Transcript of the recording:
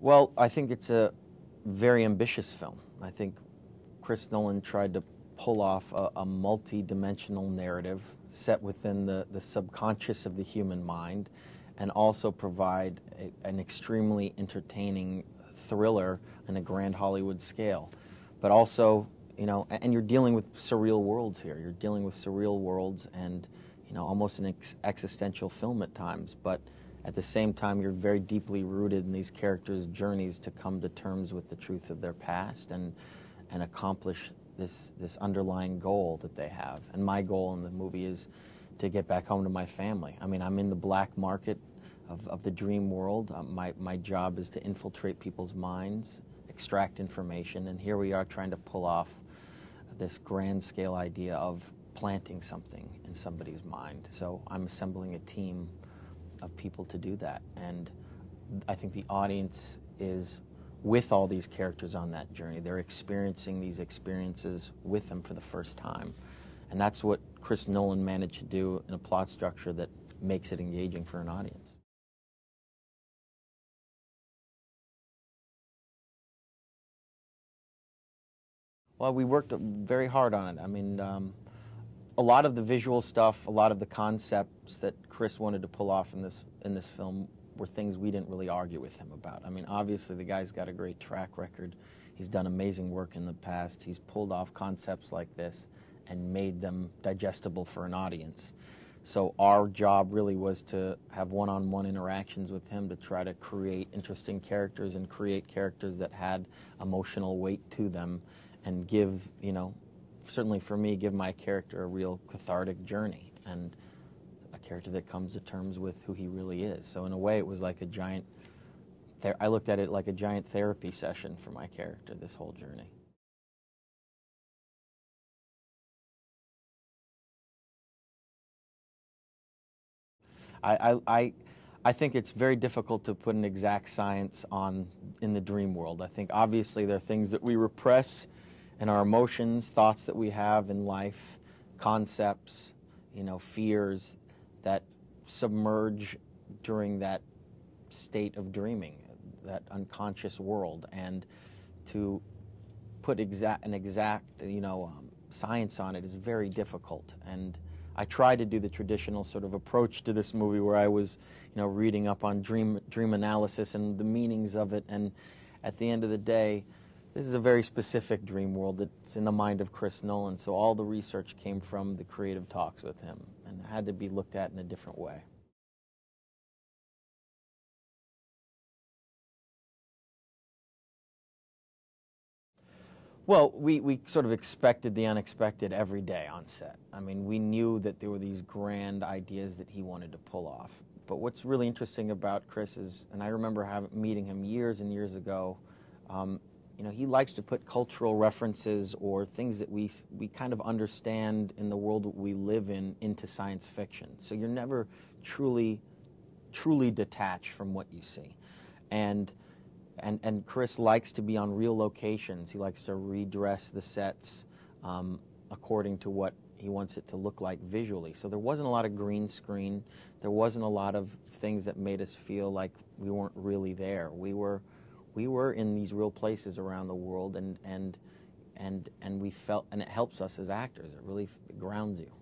Well, I think it's a very ambitious film. I think Chris Nolan tried to pull off a multi-dimensional narrative set within the subconscious of the human mind, and also provide an extremely entertaining thriller on a grand Hollywood scale. But also, and you're dealing with surreal worlds here. You're dealing with surreal worlds and, almost an existential film at times. But at the same time, you're very deeply rooted in these characters' journeys to come to terms with the truth of their past and accomplish this underlying goal that they have. And my goal in the movie is to get back home to my family. I mean, I'm in the black market of the dream world. My job is to infiltrate people's minds, extract information, and here we are trying to pull off this grand scale idea of planting something in somebody's mind. So I'm assembling a team of people to do that, and I think the audience is with all these characters on that journey. They're experiencing these experiences with them for the first time, and that's what Chris Nolan managed to do in a plot structure that makes it engaging for an audience. Well, we worked very hard on it. I mean, a lot of the visual stuff, a lot of the concepts that Chris wanted to pull off in this film were things we didn't really argue with him about. I mean, obviously the guy's got a great track record. He's done amazing work in the past. He's pulled off concepts like this and made them digestible for an audience. So our job really was to have one-on-one interactions with him to try to create interesting characters and create characters that had emotional weight to them and give, certainly for me, give my character a real cathartic journey and a character that comes to terms with who he really is. So in a way, it was like a giant, I looked at it like a giant therapy session for my character, this whole journey. I think it's very difficult to put an exact science in the dream world. I think obviously there are things that we repress in our emotions, thoughts that we have in life, concepts, fears that submerge during that state of dreaming, that unconscious world. And to put an exact science on it is very difficult. And I tried to do the traditional sort of approach to this movie where I was, reading up on dream analysis and the meanings of it. And at the end of the day, this is a very specific dream world that's in the mind of Chris Nolan. So all the research came from the creative talks with him and had to be looked at in a different way. Well, we sort of expected the unexpected every day on set. I mean, we knew that there were these grand ideas that he wanted to pull off. But what's really interesting about Chris is, and I remember meeting him years and years ago, he likes to put cultural references or things that we kind of understand in the world that we live in into science fiction. So you're never truly detached from what you see. And Chris likes to be on real locations. He likes to redress the sets according to what he wants it to look like visually. So there wasn't a lot of green screen. There wasn't a lot of things that made us feel like we weren't really there. We were in these real places around the world, and we felt, and it helps us as actors. It really grounds you.